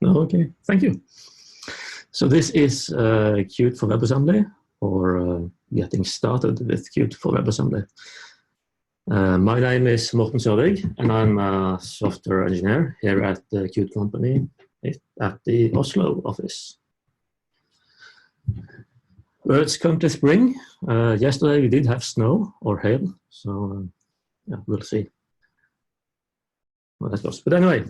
Okay, thank you. So this is Qt for WebAssembly, or getting started with Qt for WebAssembly. My name is Morten Sørvig, and I'm a software engineer here at the Qt Company at the Oslo office. Well, it's currently spring. Yesterday we did have snow or hail, so yeah, we'll see what that goes. But anyway,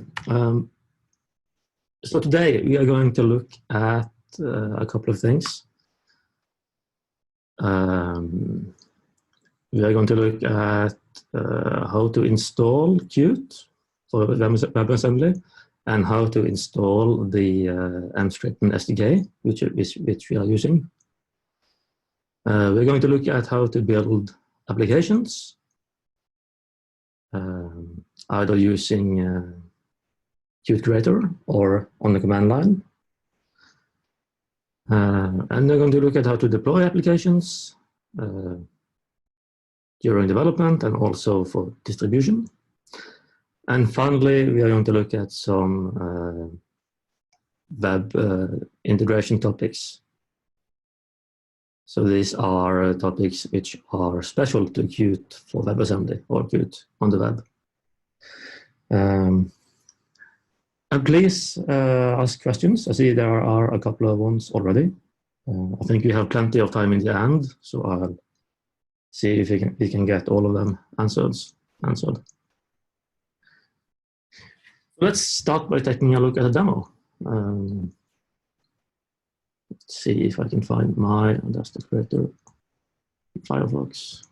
so today we are going to look at a couple of things. We are going to look at how to install Qt for WebAssembly and how to install the Mscripten SDK, which we are using. We're going to look at how to build applications, either using Qt Creator or on the command line. And we're going to look at how to deploy applications during development and also for distribution. And finally, we are going to look at some web integration topics. So these are topics which are special to Qt for WebAssembly or Qt on the web. And please ask questions. I see there are a couple of ones already. I think we have plenty of time in the end, so I'll see if we can get all of them answered. Let's start by taking a look at a demo. Let's see if I can find my desktop creator, Firefox.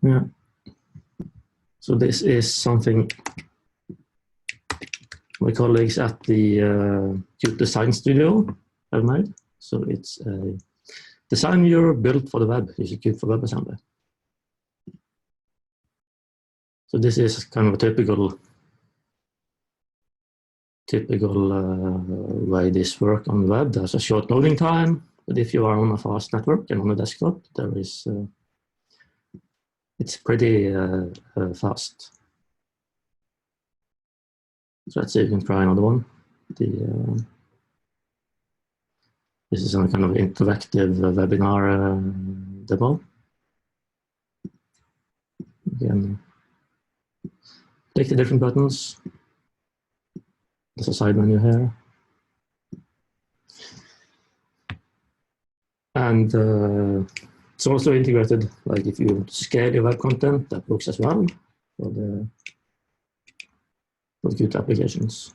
Yeah. So this is something my colleagues at the Qt Design Studio have made. So it's a design viewer built for the web using Qt for WebAssembly. So this is kind of a typical way this works on the web. There's a short loading time, but if you are on a fast network and on a desktop, there is it's pretty fast. So let's see if we can try another one. This is a kind of interactive webinar demo. Again, click the different buttons. There's a side menu here. And it's also integrated, like if you scale your web content, that works as well for the Qt applications.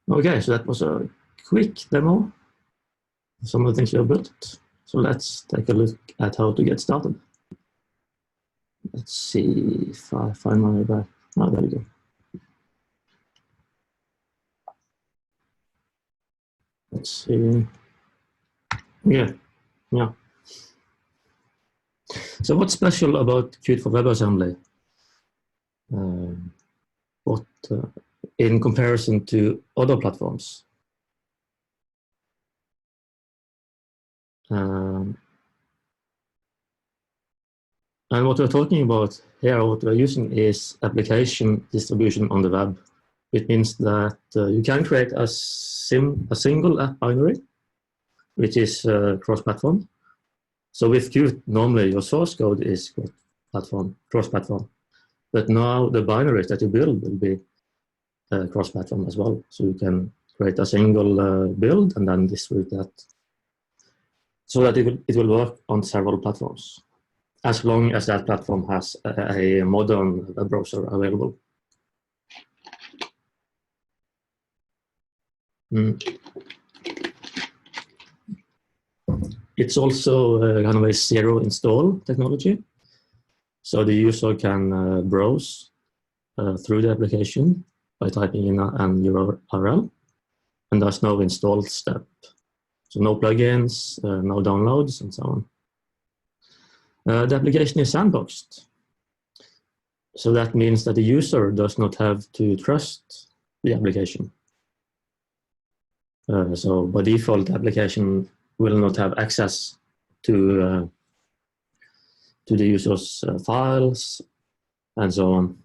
Okay, so that was a quick demo of some of the things we have built. So let's take a look at how to get started. Let's see if I find my way back. Oh, there we go. Let's see. Yeah. So what's special about Qt for WebAssembly? In comparison to other platforms? And what we're talking about here, what we're using is application distribution on the web. It means that you can create a single app binary, which is cross-platform. So with Qt, normally your source code is cross-platform. But now the binaries that you build will be cross-platform as well. So you can create a single build and then distribute that so that it will work on several platforms, as long as that platform has a modern web browser available. It's also kind of a zero install technology. So the user can browse through the application by typing in an URL, and there's no install step. So no plugins, no downloads, and so on. The application is sandboxed. So that means that the user does not have to trust the application. So by default, the application will not have access to the user's files and so on.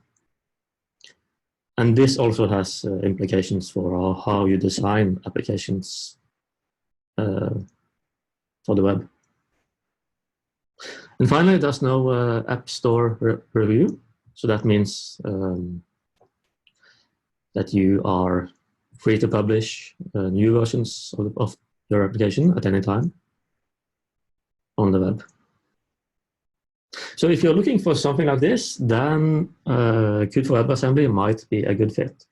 And this also has implications for how you design applications for the web. And finally, there's no App Store review. So that means that you are free to publish new versions of your application at any time on the web. So if you're looking for something like this, then Qt for WebAssembly might be a good fit.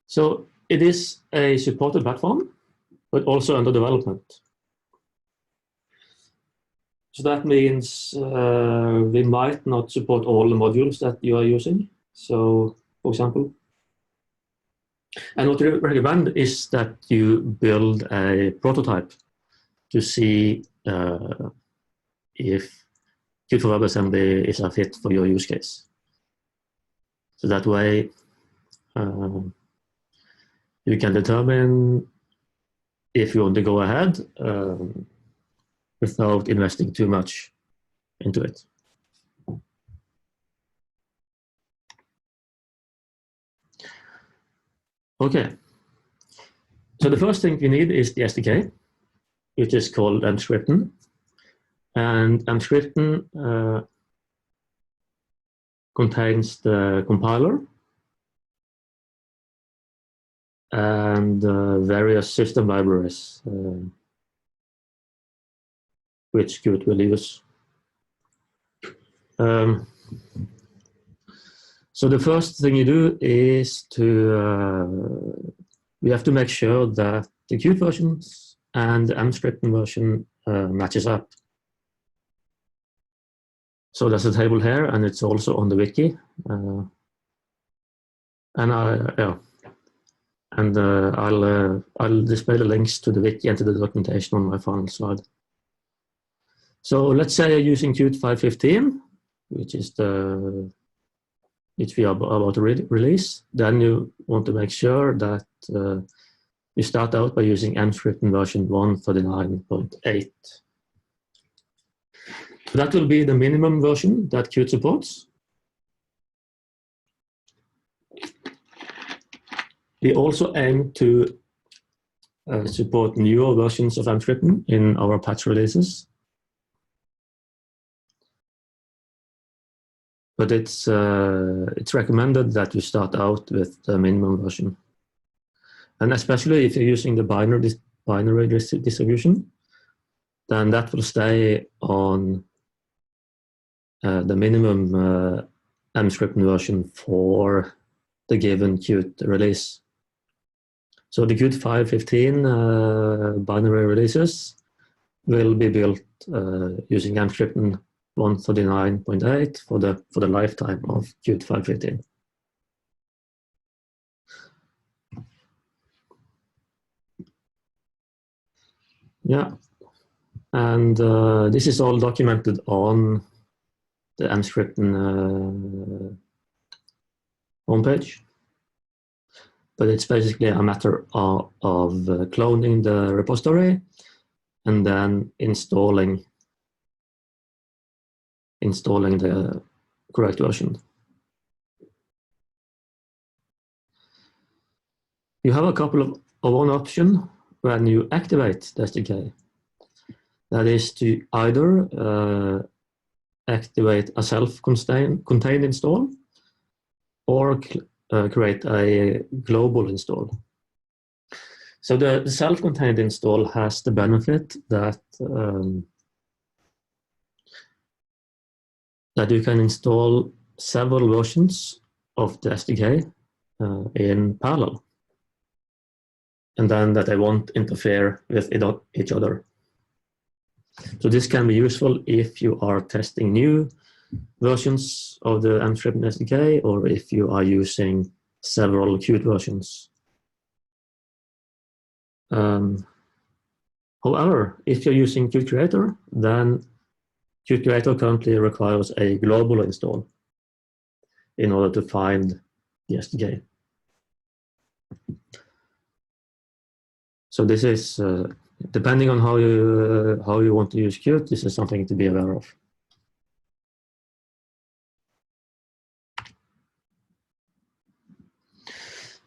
So it is a supported platform, but also under development. So that means we might not support all the modules that you are using. So, for example, and what we recommend is that you build a prototype to see if Qt for WebAssembly is a fit for your use case. So that way, you can determine if you want to go ahead without investing too much into it. Okay, so the first thing you need is the SDK, which is called Emscripten. And Emscripten contains the compiler and various system libraries which Qt will use. So the first thing you do is we have to make sure that the Qt versions and the Emscripten version matches up. So there's a table here, and it's also on the wiki. I'll display the links to the wiki and to the documentation on my final slide. So let's say you're using Qt 5.15, which we are about to release. Then you want to make sure that you start out by using Emscripten version 139.8. So that will be the minimum version that Qt supports. We also aim to support newer versions of Emscripten in our patch releases. But it's recommended that you start out with the minimum version. And especially if you're using the binary distribution, then that will stay on the minimum Emscripten version for the given Qt release. So the Qt 5.15 binary releases will be built using Emscripten 139.8 for the lifetime of Qt 5.15. Yeah, and this is all documented on the Emscripten homepage. But it's basically a matter of cloning the repository and then installing the correct version. You have a couple of one option when you activate the SDK. That is to either activate a self-contained install or create a global install. So the self-contained install has the benefit that that you can install several versions of the SDK in parallel, and then that they won't interfere with each other. So this can be useful if you are testing new versions of the Emscripten SDK, or if you are using several Qt versions. However, if you're using Qt Creator, then Qt Creator currently requires a global install in order to find the SDK. So this is depending on how you want to use Qt, this is something to be aware of.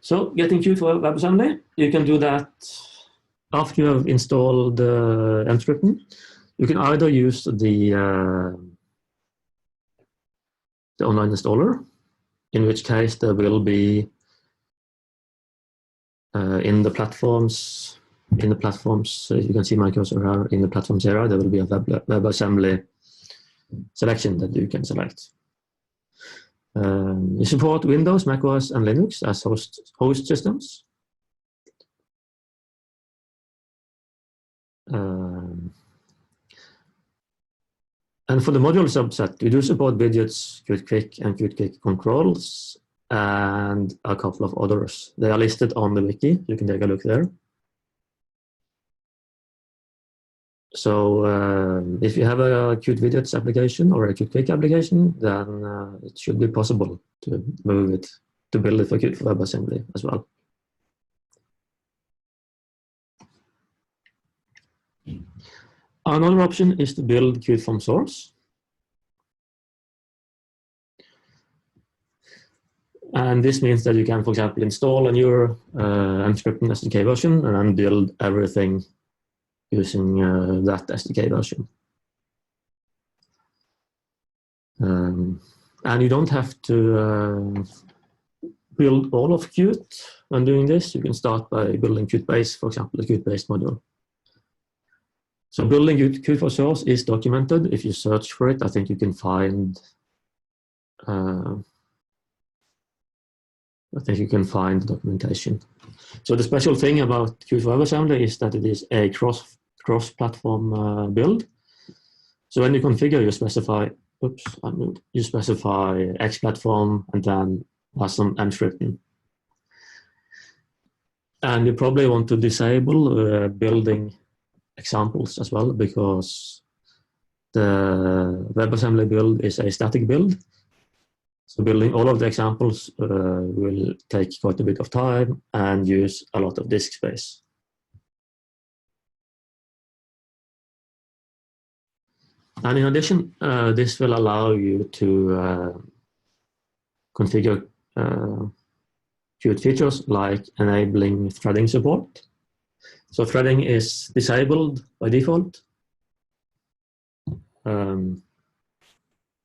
So getting Qt for WebAssembly, you can do that after you have installed mscripten. You can either use the online installer, in which case there will be in the platforms, you can see my cursor here, in the platforms area, there will be a WebAssembly selection that you can select. You support Windows, macOS, and Linux as host systems. And for the module subset, we do support widgets, Qt Quick, and Qt Quick controls, and a couple of others. They are listed on the wiki. You can take a look there. So if you have a Qt widgets application or a Qt Quick application, then it should be possible to move it, to build it for Qt for WebAssembly as well. Another option is to build Qt from source. And this means that you can, for example, install a newer mscripten SDK version and then build everything using that SDK version. And you don't have to build all of Qt when doing this. You can start by building Qt base, for example, the Qt based module. So building Qt for source is documented. If you search for it, I think you can find documentation. So the special thing about Qt for WebAssembly is that it is a cross-platform build. So when you configure, you specify, you specify X platform and then some mscripten. And you probably want to disable building examples as well, because the WebAssembly build is a static build. So building all of the examples will take quite a bit of time and use a lot of disk space. And in addition, this will allow you to configure Qt features like enabling threading support. So threading is disabled by default.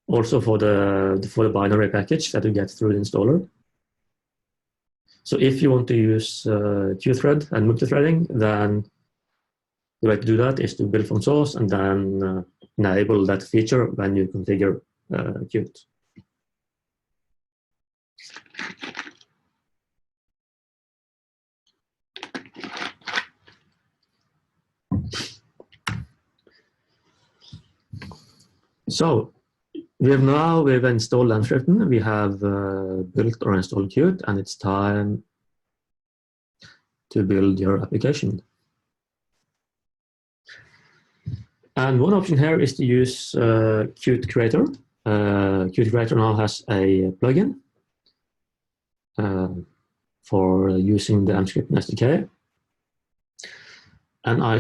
Also for the binary package that you get through the installer. So if you want to use Qthread and multi-threading, then the way to do that is to build from source and then enable that feature when you configure Qt. So we've installed mscripten, we have built or installed Qt, and it's time to build your application. And one option here is to use Qt Creator. Qt Creator now has a plugin for using the mscripten SDK. And I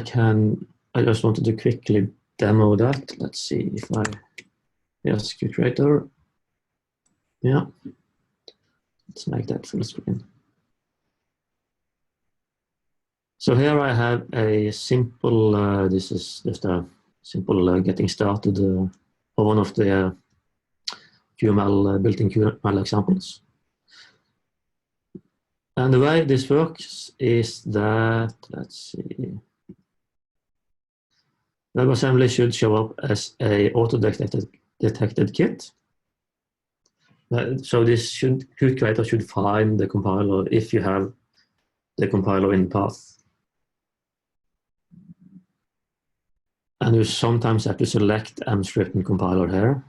just wanted to quickly demo that. Let's see if yes, Qt Creator. Yeah, let's make that full screen. So here I have a simple, this is just a simple getting started of one of the QML built-in QML examples. And the way this works is that, let's see, WebAssembly should show up as a auto-detected kit. So this Qt Creator should find the compiler if you have the compiler in path. And you sometimes have to select mscripten compiler here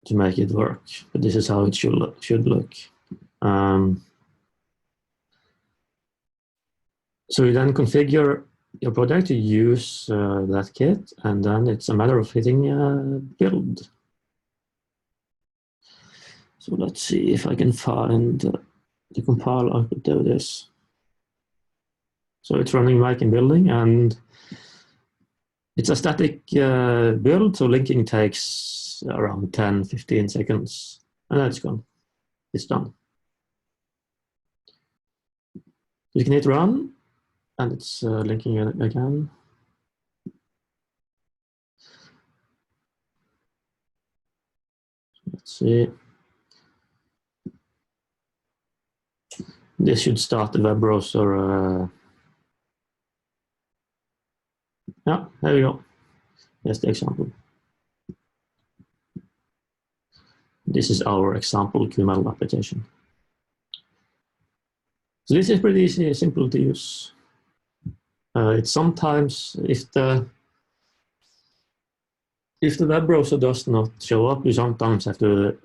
to make it work. But this is how it should look. So you then configure your project to use that kit, and then it's a matter of hitting build. So let's see if I can find the compiler. I could do this. So it's running like in building, and it's a static build, so linking takes around 10-15 seconds, and that's gone. It's done. You can hit run, and it's linking it again. Let's see. This should start the web browser. Yeah, there we go. Here's the example. This is our example QML application. So this is pretty easy, simple to use. It's sometimes, if the web browser does not show up, you sometimes have to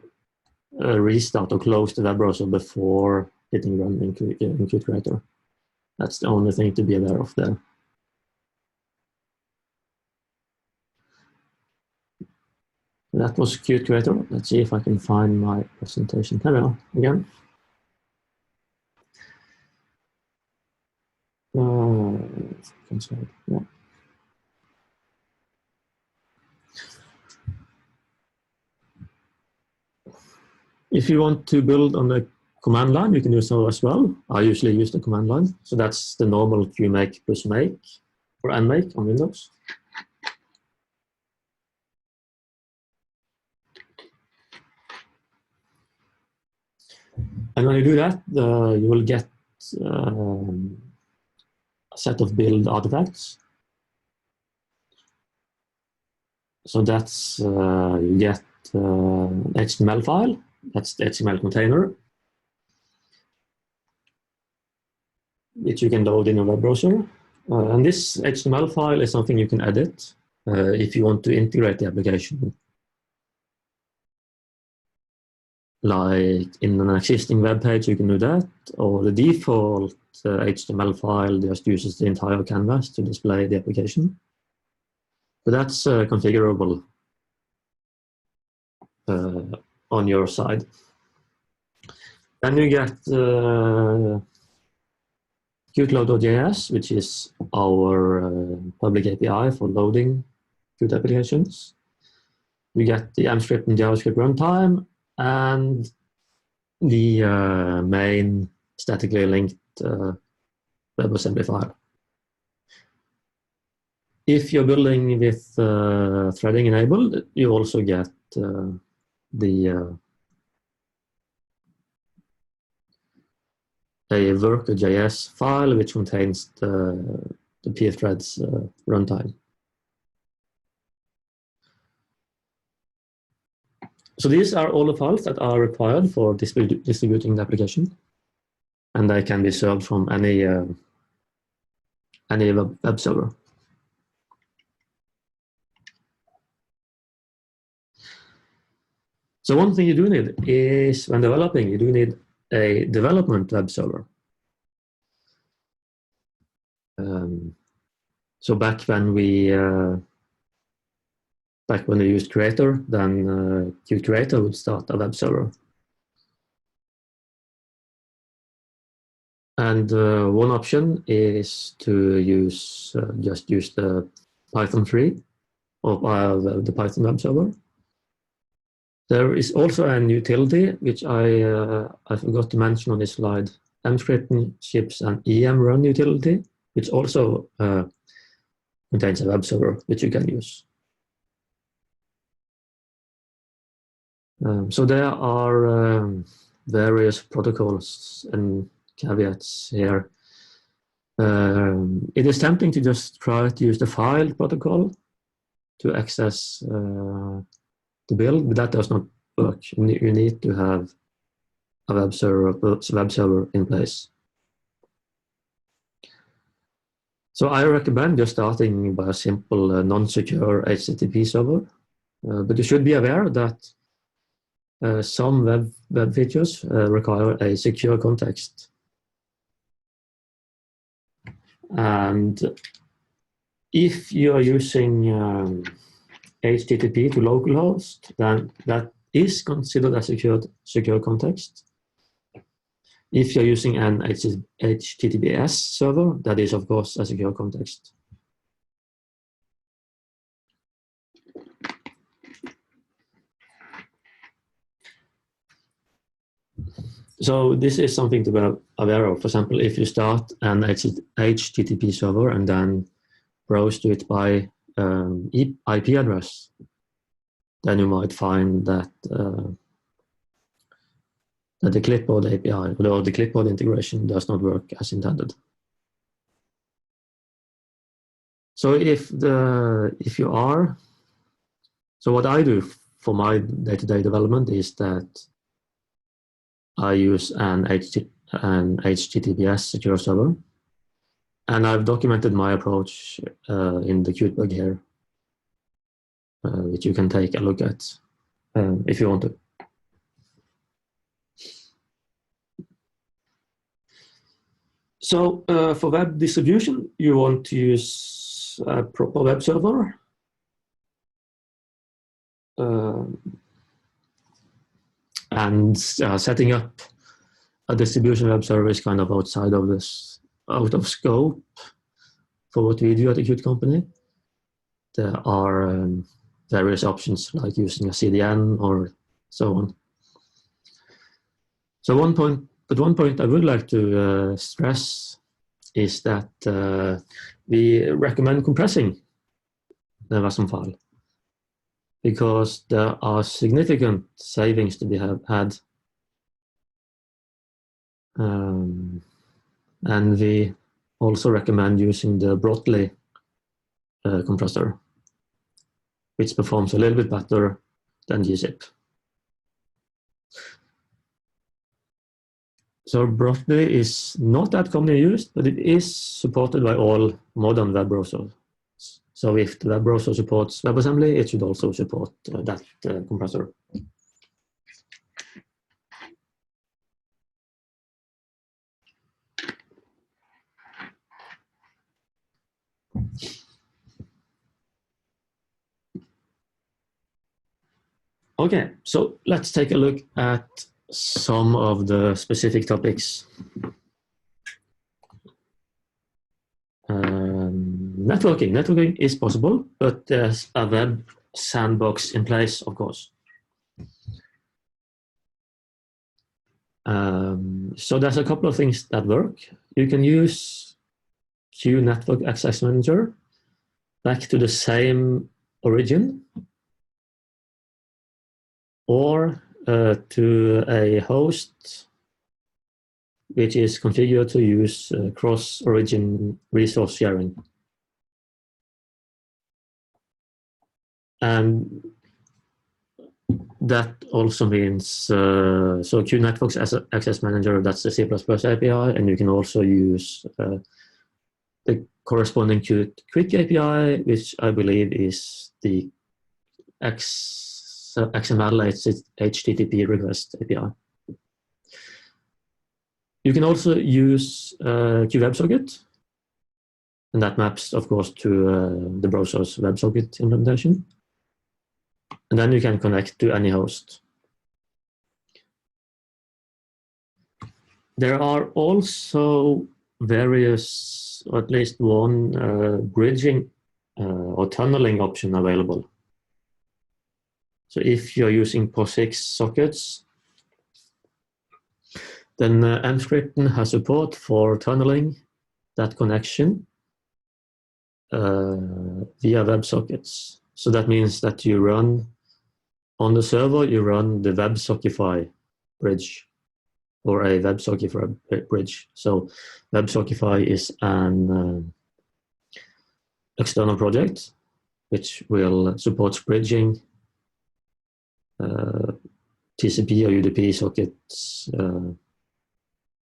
restart or close the web browser before hitting run in Qt Creator. That's the only thing to be aware of there. That was Qt Creator. Let's see if I can find my presentation. Here we are again. Yeah. If you want to build on the command line, you can do so as well. I usually use the command line. So that's the normal qmake plus make or nmake on Windows. And when you do that, you will get a set of build artifacts. So that's, you get HTML file, that's the HTML container, which you can load in a web browser. And this HTML file is something you can edit if you want to integrate the application. Like in an existing web page, you can do that, or the default HTML file just uses the entire canvas to display the application. But that's configurable on your side. Then you get Qtload.js, which is our public API for loading Qt applications. We get the mscript and JavaScript runtime, and the main statically linked WebAssembly file. If you're building with threading enabled, you also get a worker.js file which contains the pthreads runtime. So these are all the files that are required for distributing the application, and they can be served from any web server. So one thing you do need is, when developing, you do need a development web server. So back when we used Creator, then Qt Creator would start a web server. And one option is to just use the Python 3 or the Python web server. There is also an utility which I forgot to mention on this slide, mscript ships an em-run utility, which also contains a web server which you can use. So there are various protocols and caveats here. It is tempting to just try to use the file protocol to access the build, but that does not work. You need to have a web server in place. So I recommend just starting by a simple non-secure HTTP server, but you should be aware that some web features require a secure context. And if you are using HTTP to localhost, then that is considered a secure context. If you're using an HTTPS server, that is, of course, a secure context. So this is something to be aware of. For example, if you start an HTTP server and then browse to it by IP address, then you might find that that the clipboard API or the clipboard integration does not work as intended. So so what I do for my day-to-day development is that I use an HTTPS secure server, and I've documented my approach in the Qt blog here, which you can take a look at if you want to. So for web distribution, you want to use a proper web server. And setting up a distribution web server is kind of out of scope for what we do at the Qt Company. There are various options like using a CDN or so on. So one point I would like to stress is that we recommend compressing the WASM file, because there are significant savings to be had. And we also recommend using the Brotli compressor, which performs a little bit better than gzip. So Brotli is not that commonly used, but it is supported by all modern web browsers. So if the web browser supports WebAssembly, it should also support that compressor. Okay, so let's take a look at some of the specific topics. Networking is possible, but there's a web sandbox in place, of course. So there's a couple of things that work. You can use Q Network Access Manager back to the same origin, or to a host which is configured to use cross-origin resource sharing. And that also means, so Q Networks as an access manager, that's the C++ API, and you can also use the corresponding Qt Quick API, which I believe is the XML HTTP request API. You can also use QWebsocket, and that maps, of course, to the browser's WebSocket implementation. And then you can connect to any host. There are also various, or at least one bridging or tunneling option available. So if you're using POSIX sockets, then Emscripten has support for tunneling that connection via WebSockets. So that means that you run, on the server, you run the WebSockify bridge, or a WebSockify bridge. So WebSockify is an external project which will support bridging TCP or UDP sockets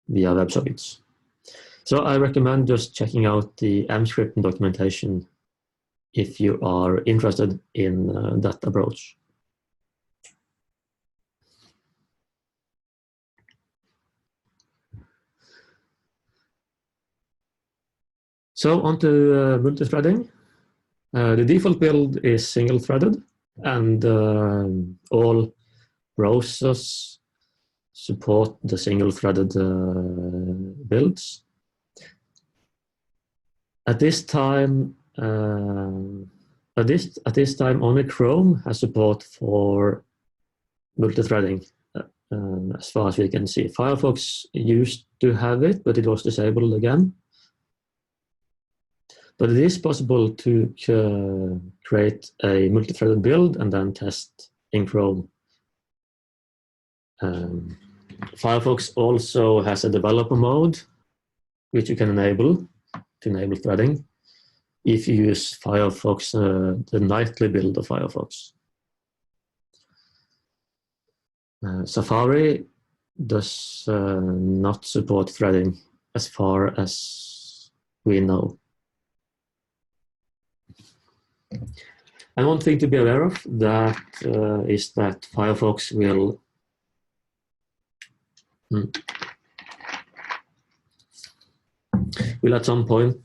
via WebSockets. So I recommend just checking out the Emscripten documentation if you are interested in that approach. So on to multi-threading. The default build is single-threaded, and all browsers support the single-threaded builds. At this time, only Chrome has support for multi-threading, as far as we can see. Firefox used to have it, but it was disabled again. But it is possible to create a multi-threaded build and then test in Chrome. Firefox also has a developer mode, which you can enable to enable threading if you use Firefox, the nightly build of Firefox. Safari does not support threading as far as we know. And one thing to be aware of is that Firefox will at some point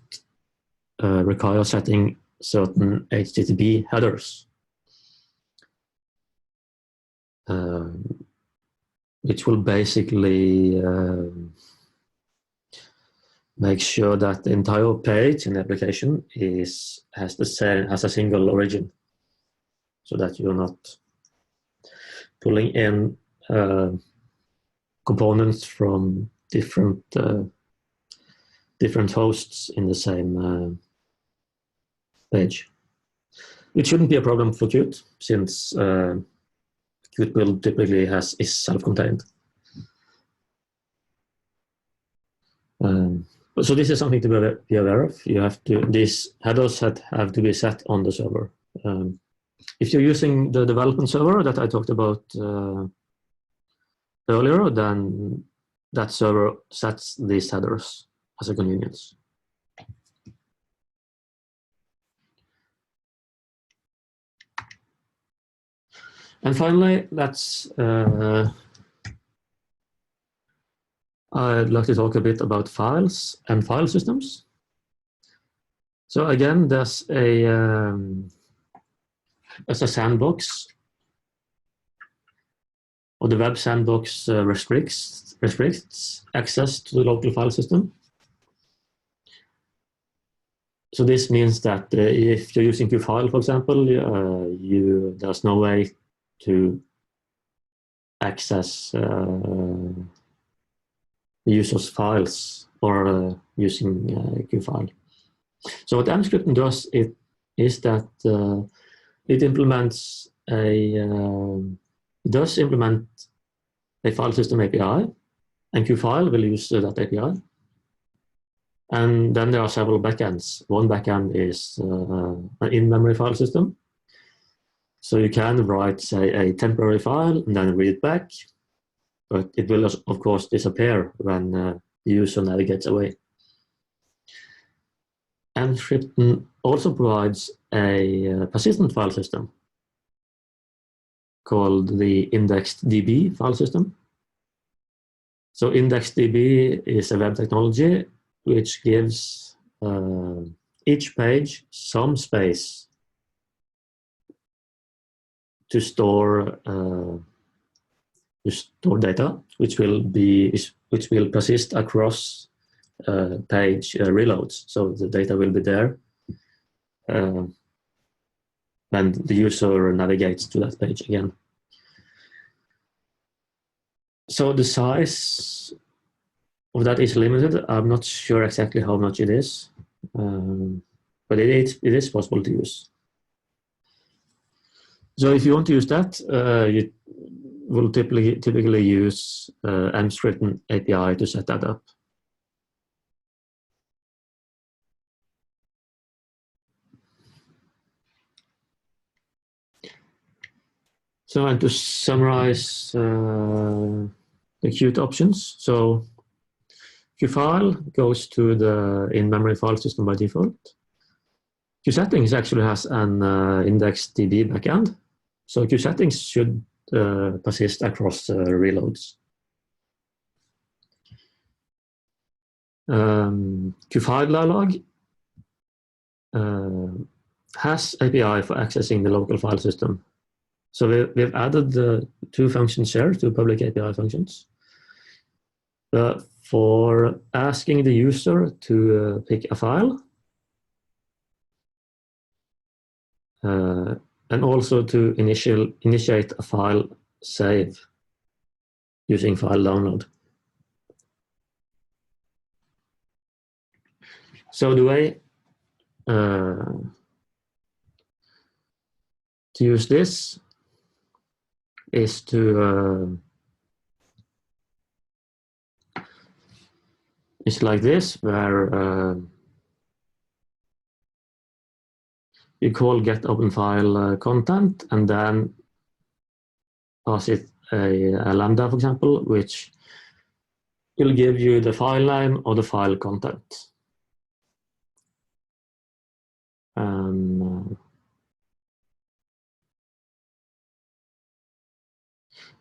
require setting certain HTTP headers, which will basically make sure that the entire page in the application has a single origin, so that you're not pulling in components from different hosts in the same page. It shouldn't be a problem for Qt, since Qt build typically is self-contained. So this is something to be aware of. These headers have to be set on the server. If you're using the development server that I talked about earlier, then that server sets these headers as a convenience. And finally, I'd like to talk a bit about files and file systems. So again, there's a sandbox, or the web sandbox restricts access to the local file system. So this means that if you're using Qfile, for example, there's no way to access the user's files or using Qfile. So what mscripten does is that it implements does implement a file system API, and Qfile will use that API. And then there are several backends. One backend is an in-memory file system. So you can write, say, a temporary file and then read it back, but it will, of course, disappear when the user navigates away. Mscripten also provides a persistent file system called the IndexedDB file system. So IndexedDB is a web technology which gives each page some space to store data, which will persist across page reloads. So the data will be there when the user navigates to that page again. So the size of that is limited. I'm not sure exactly how much it is, but it is possible to use. So if you want to use that, you will typically use Mscripten API to set that up. So, and to summarize the Qt options, so Qfile goes to the in-memory file system by default. Qsettings actually has an IndexedDB backend, so Qsettings should persist across reloads. Qfile dialog has API for accessing the local file system. So we've added the two functions here, two public API functions. for asking the user to pick a file, and also to initiate a file save using file download. So the way to use this is to it's like this, where you call get open file content and then pass it a lambda, for example, which will give you the file name or the file content.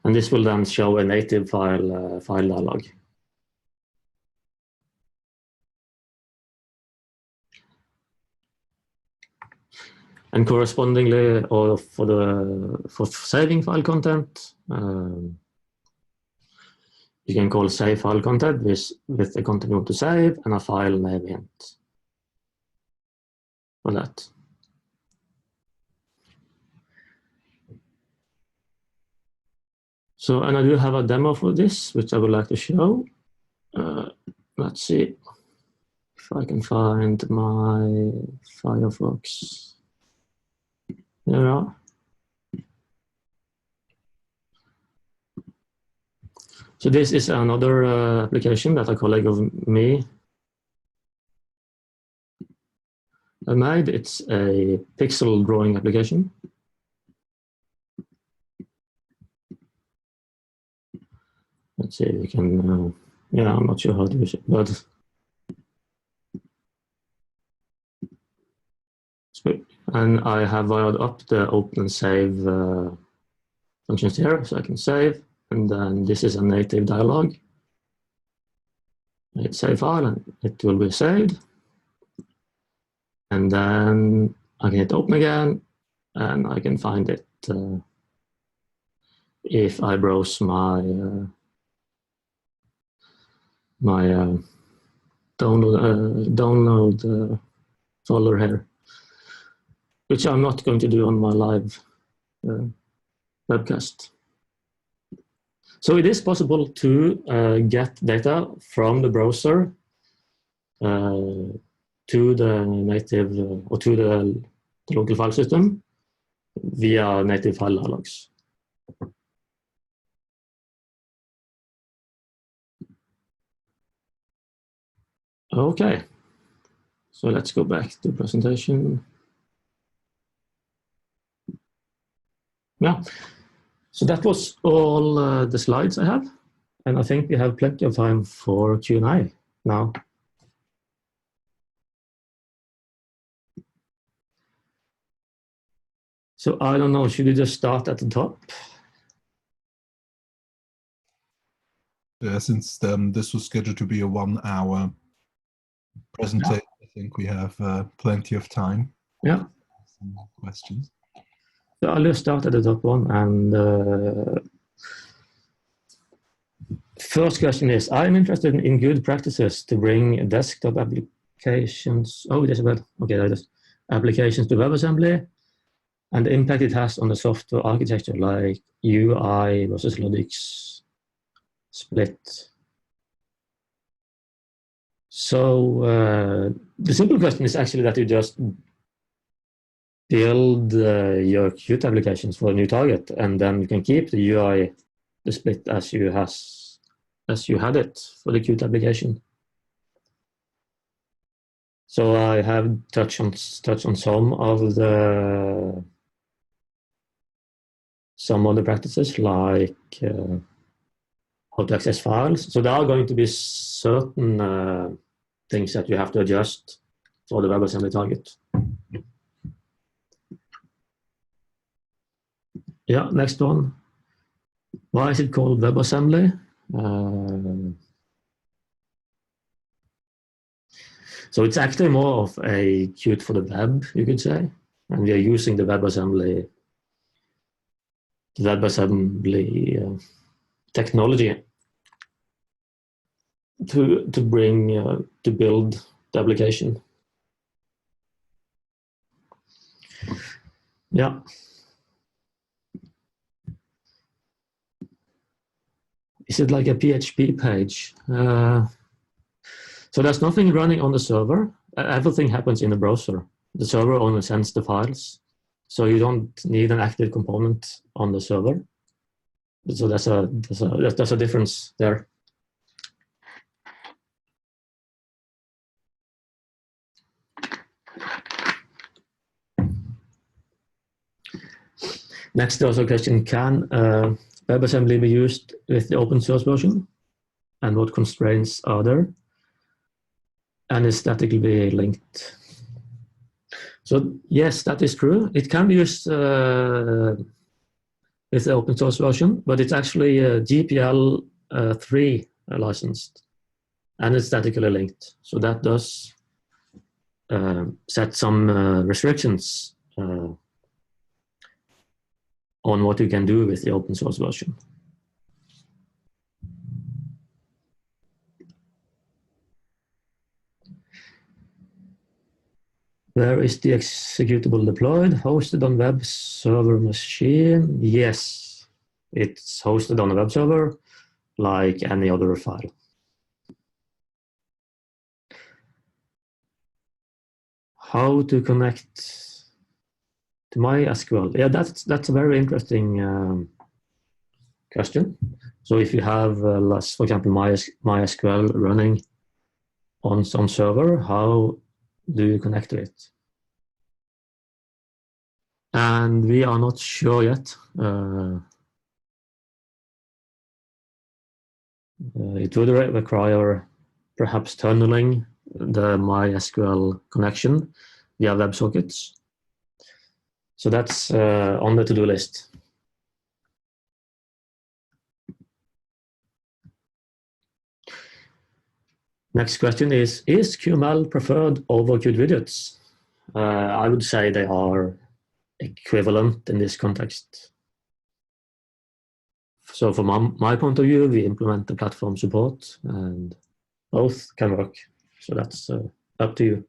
And this will then show a native file dialog. And correspondingly, or for saving file content, you can call save file content with the content you want to save and a file name hint for that. So, and I do have a demo for this, which I would like to show. Let's see if I can find my Firefox. There we are. So this is another application that a colleague of me made. It's a pixel drawing application. Let's see if we can, yeah, I'm not sure how to use it, but and I have wired up the open and save functions here, so I can save, and then this is a native dialog. I hit save file and it will be saved. And then I can hit open again and I can find it if I browse my download folder here, which I'm not going to do on my live webcast. So it is possible to get data from the browser to the native or to the local file system via native file dialogs. Okay, so let's go back to the presentation. Yeah, so that was all the slides I have, and I think we have plenty of time for Q&A now. So I don't know, should we just start at the top? Yeah, since this was scheduled to be a 1 hour presentation, yeah. I think we have plenty of time. Yeah. Some questions. So I'll just start at the top one, and first question is, I'm interested in good practices to bring desktop applications, oh, there's a bad, okay, that is, applications to WebAssembly, and the impact it has on the software architecture, like UI versus Logic's split. So the simple question is actually that you just build your Qt applications for a new target, and then you can keep the UI, the split as you had it for the Qt application. So I have touched on some of the practices, like how to access files. So there are going to be certain things that you have to adjust for the WebAssembly target. Yeah, next one. Why is it called WebAssembly? So it's actually more of a Qt for the web, you could say. And we are using the WebAssembly technology to build the application. Yeah. Is it like a PHP page? So there's nothing running on the server. Everything happens in the browser. The server only sends the files. So you don't need an active component on the server. So there's a difference there. Next, there's a question: can WebAssembly be used with the open source version? And what constraints are there? And is statically linked? So yes, that is true. It can be used with the open source version, but it's actually GPL 3 licensed, and it's statically linked. So that does set some restrictions on what you can do with the open source version. Where is the executable deployed? Hosted on web server machine? Yes, it's hosted on a web server like any other file. How to connect to MySQL? Yeah, that's a very interesting question. So if you have, for example, MySQL running on some server, how do you connect to it? And we are not sure yet. It would require perhaps tunneling the MySQL connection via WebSockets. So that's on the to-do list. Next question is QML preferred over Qt widgets? I would say they are equivalent in this context. So from my point of view, we implement the platform support and both can work. So that's up to you.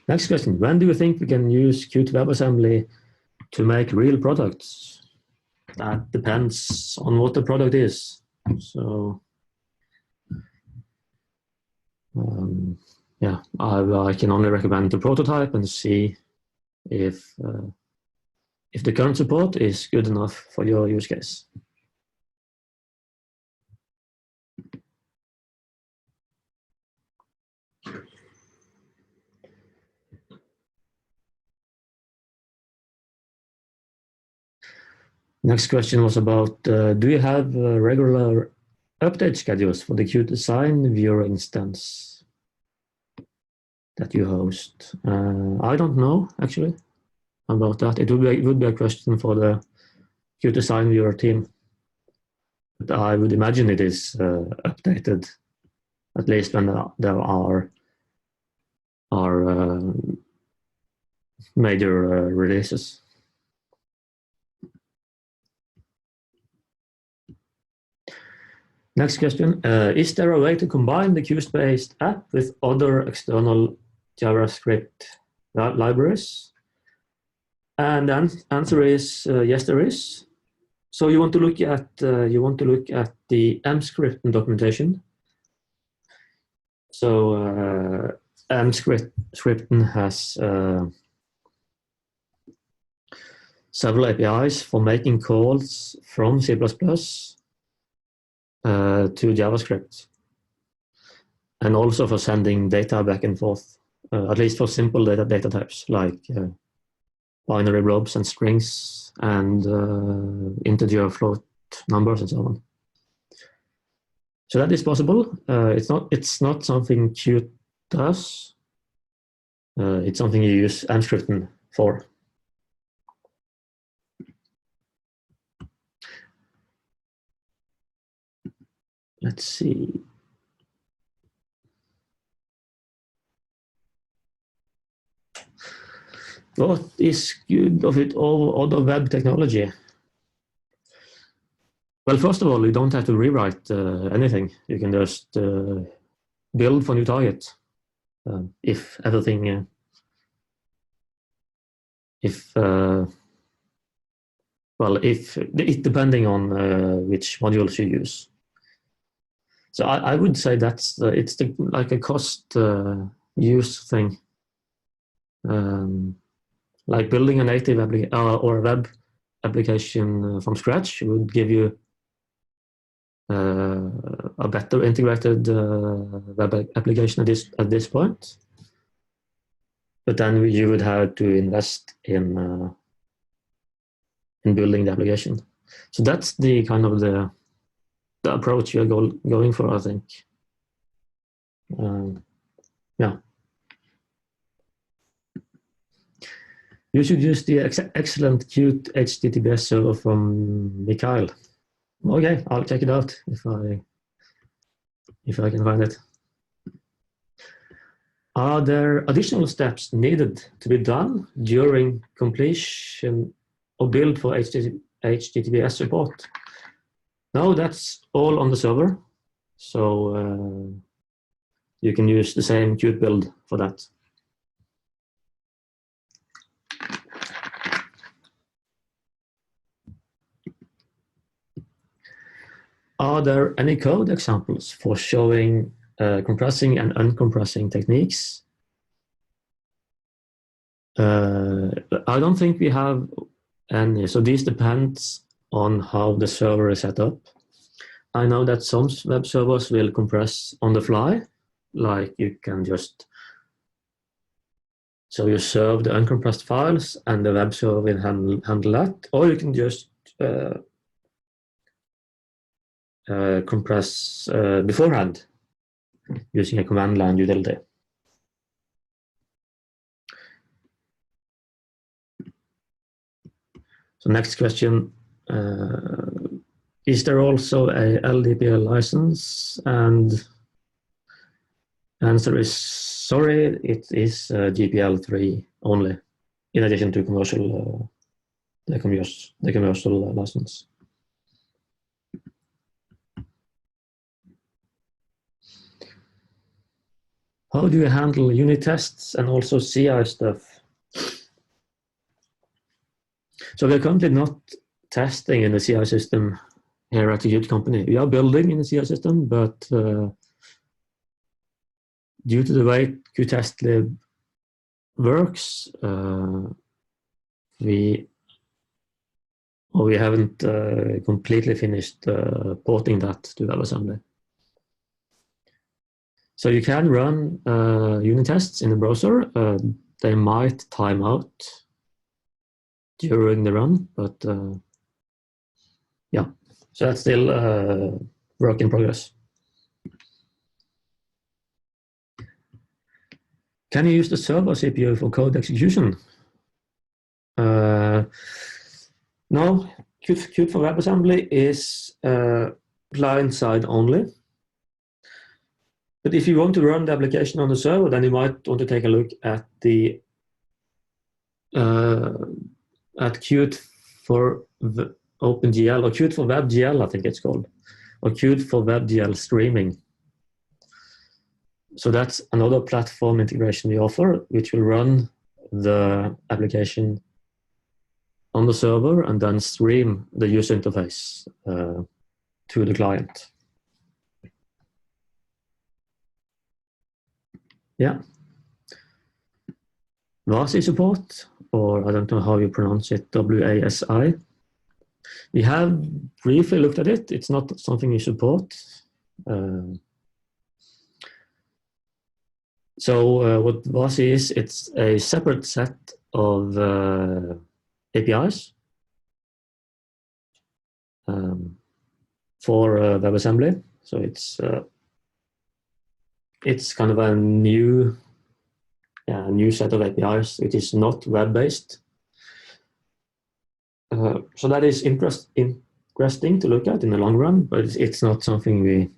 Next question, when do you think we can use Qt WebAssembly to make real products? That depends on what the product is. So yeah, I can only recommend the prototype and see if the current support is good enough for your use case. Next question was about, do you have regular update schedules for the Qt Design viewer instance that you host? I don't know, actually, about that. It would be a question for the Qt Design viewer team. But I would imagine it is updated, at least when there are major releases. Next question, is there a way to combine the Qt-based app with other external JavaScript libraries? And the answer is yes, there is. So you want to look at the mscript documentation. So mscript has several APIs for making calls from C++ to JavaScript, and also for sending data back and forth, at least for simple data types like binary blobs and strings and integer float numbers and so on. So that is possible. It's not something Qt does. It's something you use mscript for. Let's see. What is good of it over other web technology? Well, first of all, you don't have to rewrite anything. You can just build for new target if everything, well, if it depending on which modules you use. So I would say that's it's like a cost use thing. Like building a native or a web application from scratch would give you a better integrated web application at this point. But then you would have to invest in building the application. So that's the kind of the approach you're going for, I think. Yeah. You should use the excellent Qt HTTPS server from Mikhail. Okay, I'll check it out if I can find it. Are there additional steps needed to be done during completion of build for HTTPS support? No, that's all on the server. So you can use the same Qt build for that. Are there any code examples for showing compressing and uncompressing techniques? I don't think we have any. So this depends on how the server is set up. I know that some web servers will compress on the fly, like you can just, so you serve the uncompressed files and the web server will handle that, or you can just compress beforehand using a command line utility. So next question, is there also a LDPL license? And answer is sorry, it is GPL3 only, in addition to commercial, the commercial license. How do you handle unit tests and also CI stuff? So we're currently not testing in the CI system here at the Qt Company. We are building in the CI system, but due to the way QTestLib works, we haven't completely finished porting that to WebAssembly. So you can run unit tests in the browser. They might time out during the run, but yeah, so that's still work in progress. Can you use the server CPU for code execution? No, Qt for WebAssembly is client-side only. But if you want to run the application on the server, then you might want to take a look at the at Qt for OpenGL, or Qt for WebGL, I think it's called, or Qt for WebGL streaming. So that's another platform integration we offer, which will run the application on the server and then stream the user interface to the client. Yeah. WASI support, or I don't know how you pronounce it, WASI. We have briefly looked at it. It's not something we support. So what WASI is, it's a separate set of APIs for WebAssembly. So it's kind of a new set of APIs. It is not web-based. So that is interesting to look at in the long run, but it's not something we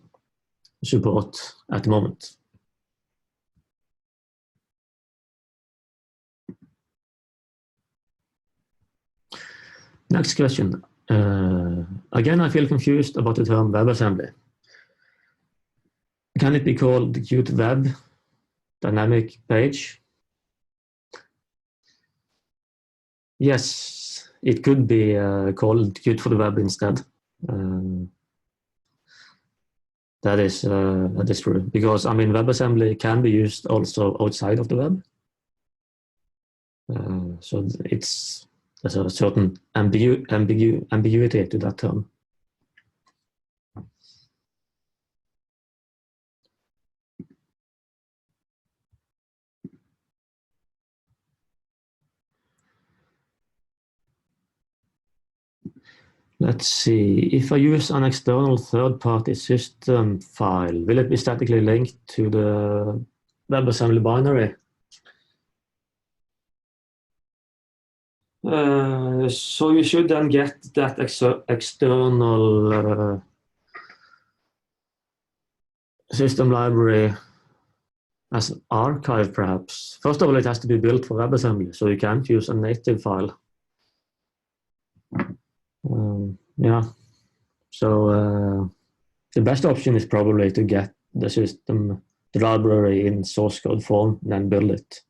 support at the moment. Next question. Again, I feel confused about the term WebAssembly. Can it be called the Qt Web Dynamic Page? Yes, it could be called Qt for the Web instead. That is true, because I mean WebAssembly can be used also outside of the web. So there's a certain ambiguity to that term. Let's see, if I use an external third-party system file, will it be statically linked to the WebAssembly binary? So you should then get that external system library as an archive, perhaps. First of all, it has to be built for WebAssembly, so you can't use a native file. Yeah, so the best option is probably to get the system, the library in source code form, and then build it.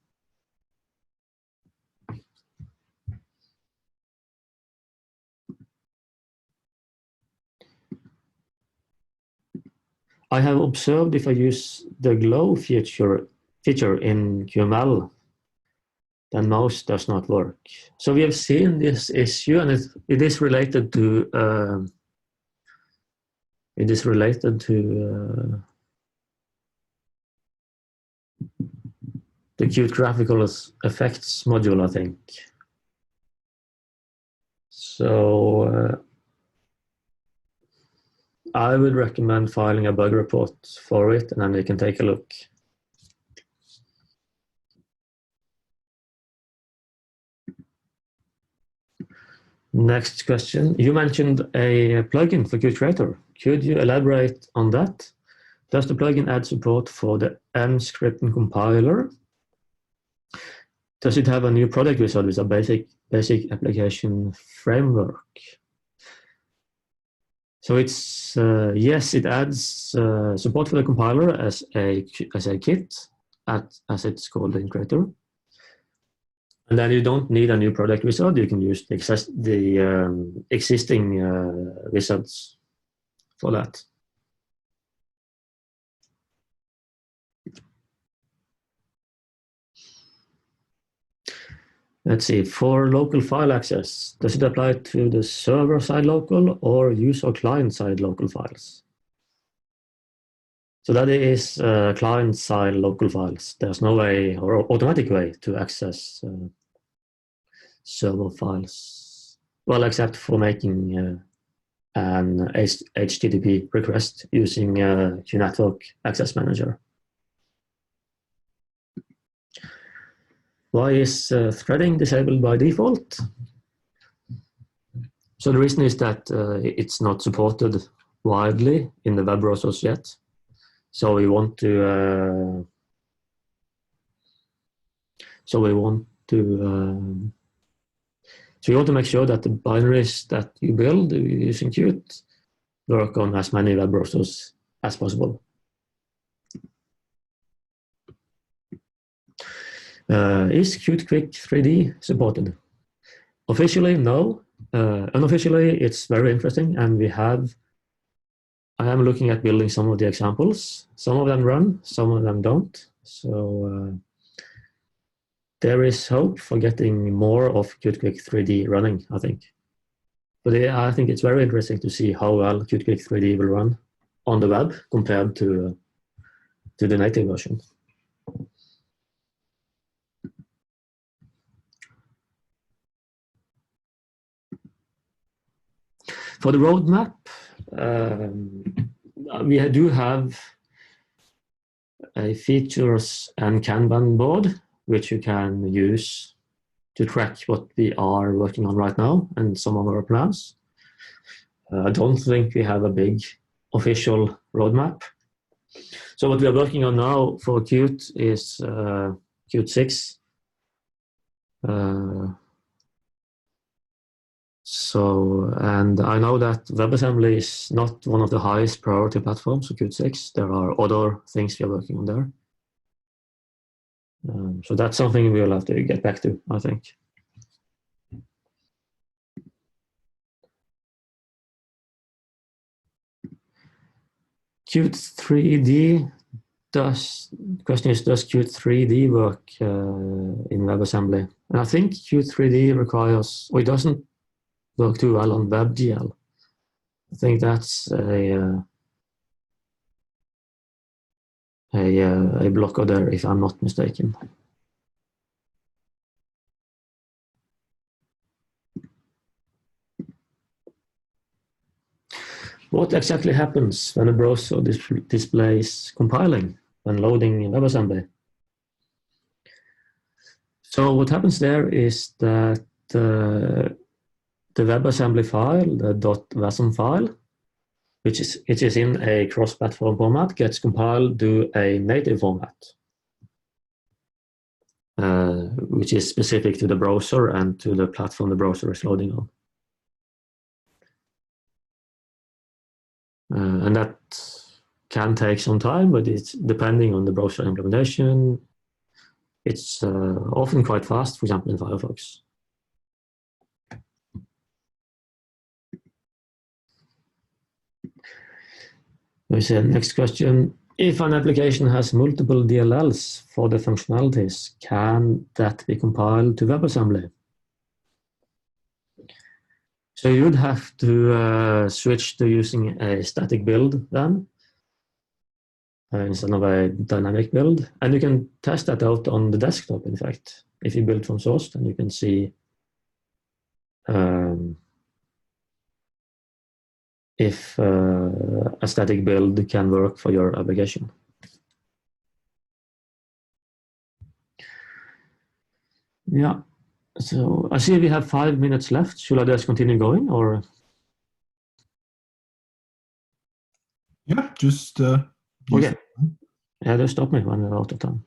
I have observed if I use the glow feature in QML, then mouse does not work. So we have seen this issue, and it is related to the Qt graphical effects module, I think. So I would recommend filing a bug report for it, and then we can take a look. Next question. You mentioned a plugin for Qt Creator. Could you elaborate on that? Does the plugin add support for the M scripting compiler? Does it have a new product wizard with a basic application framework? So it's yes, it adds support for the compiler as a kit, as it's called in Creator. And then you don't need a new product wizard. You can use the existing wizards for that. Let's see, for local file access, does it apply to the server-side local or user client-side local files? So that is client-side local files. There's no way or automatic way to access server files. Well, except for making an HTTP request using Qnetwork Access Manager. Why is threading disabled by default? So the reason is that it's not supported widely in the web browsers yet. So we want to make sure that the binaries that you build using Qt work on as many web browsers as possible. Is Qt Quick 3D supported? Officially, no. Unofficially, it's very interesting, and I am looking at building some of the examples. Some of them run, some of them don't. So there is hope for getting more of Qt Quick 3D running, I think. But I think it's very interesting to see how well Qt Quick 3D will run on the web compared to the native version. For the roadmap, we do have a features and Kanban board, which you can use to track what we are working on right now and some of our plans. I don't think we have a big official roadmap. So what we are working on now for Qt is Qt 6. So, and I know that WebAssembly is not one of the highest priority platforms for Qt 6. There are other things we are working on there. So that's something we'll have to get back to, I think. Qt 3D question is, does Qt 3D work in WebAssembly? And I think Qt 3D requires, or it doesn't work too well on WebGL. I think that's a blocker there, if I'm not mistaken. What exactly happens when a browser displays compiling when loading in WebAssembly? So what happens there is that the WebAssembly file, the .wasm file, which is in a cross-platform format, gets compiled to a native format, which is specific to the browser and to the platform the browser is loading on. And that can take some time, but it's depending on the browser implementation. It's often quite fast, for example, in Firefox. We see next question. If an application has multiple DLLs for the functionalities, can that be compiled to WebAssembly? So you would have to switch to using a static build then, instead of a dynamic build. And you can test that out on the desktop, in fact. If you build from source, then you can see if a static build can work for your application. Yeah, so I see we have 5 minutes left. Should I just continue going, or? Yeah, just okay. Yeah, just stop me when we're out of time.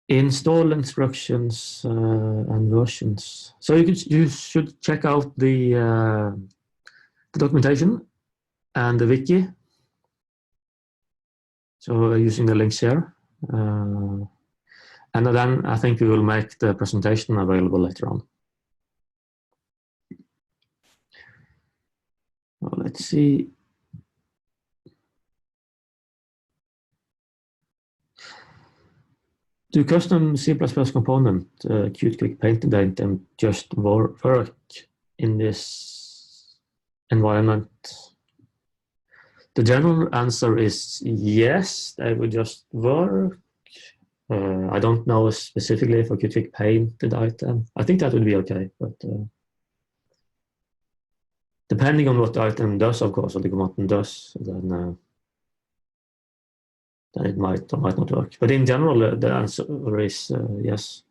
Install instructions and versions. So you should check out the documentation and the wiki. So using the links here. And then I think we will make the presentation available later on. Well, let's see. Do custom C++ component Qt Quick Paint item just work in this environment? The general answer is yes, they would just work. I don't know specifically for Qt Quick Painted item. I think that would be okay, but depending on what the item does, of course, or the command does, then it might or might not work. But in general, the answer is yes.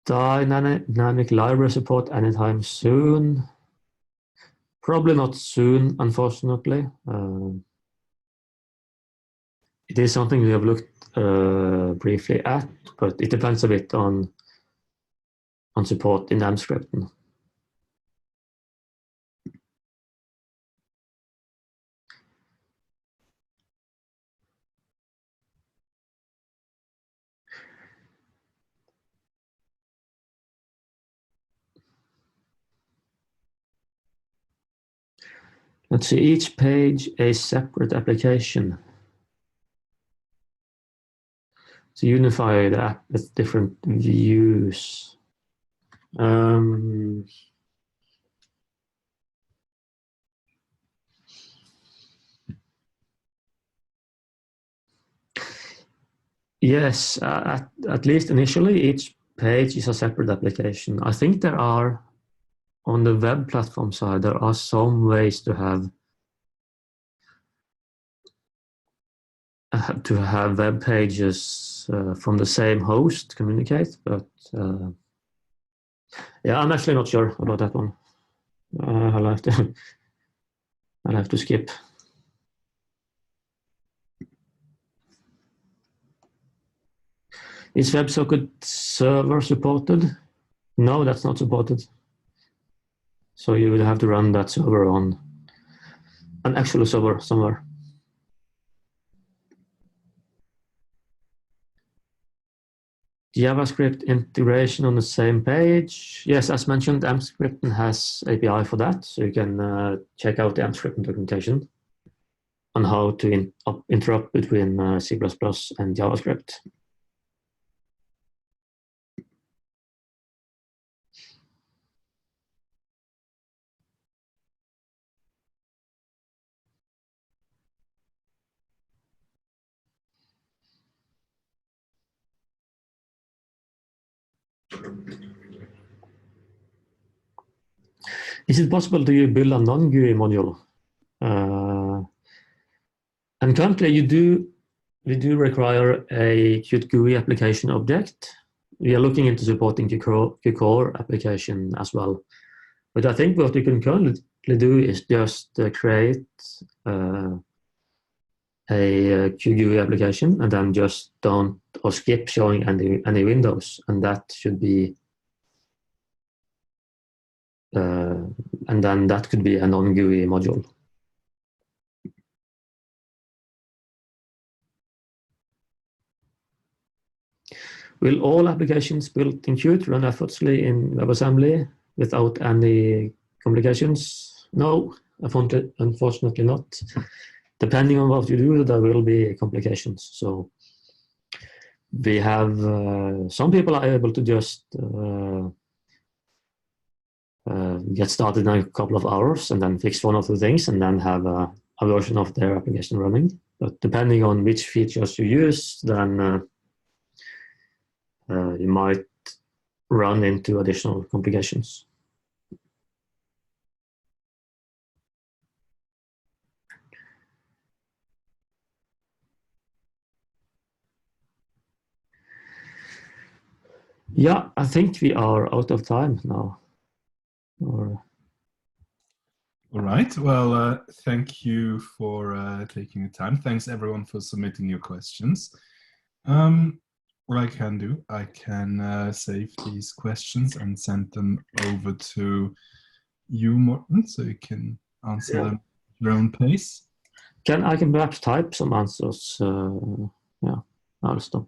Dynamic library support anytime soon? Probably not soon, unfortunately. It is something we have looked briefly at, but it depends a bit on support in AMP-scripting. Let's see, each page a separate application. To unify the app with different views. Yes, at least initially, each page is a separate application. I think there are, on the web platform side, there are some ways to have web pages from the same host communicate, but yeah, I'm actually not sure about that one. I'll have to skip. Is WebSocket server supported? No, that's not supported. So you will have to run that server on an actual server somewhere. JavaScript integration on the same page. Yes, as mentioned, AmpScript has API for that. So you can check out the AmpScript documentation on how to interrupt between C++ and JavaScript. Is it possible to build a non-GUI module? And currently we do require a Qt GUI application object. We are looking into supporting Qt application as well. But I think what we can currently do is just create a Qt GUI application and then just don't or skip showing any windows, and that should be and then that could be a non-GUI module. Will all applications built in Qt run effortlessly in WebAssembly without any complications? No, unfortunately not. Depending on what you do, there will be complications. So we have some people are able to just get started in a couple of hours and then fix one or two things and then have a version of their application running. But depending on which features you use, then you might run into additional complications. Yeah, I think we are out of time now. All right. Well, thank you for taking the time. Thanks everyone for submitting your questions. What I can do, I can save these questions and send them over to you, Morten, so you can answer them at your own pace. I can perhaps type some answers. Yeah, I'll stop.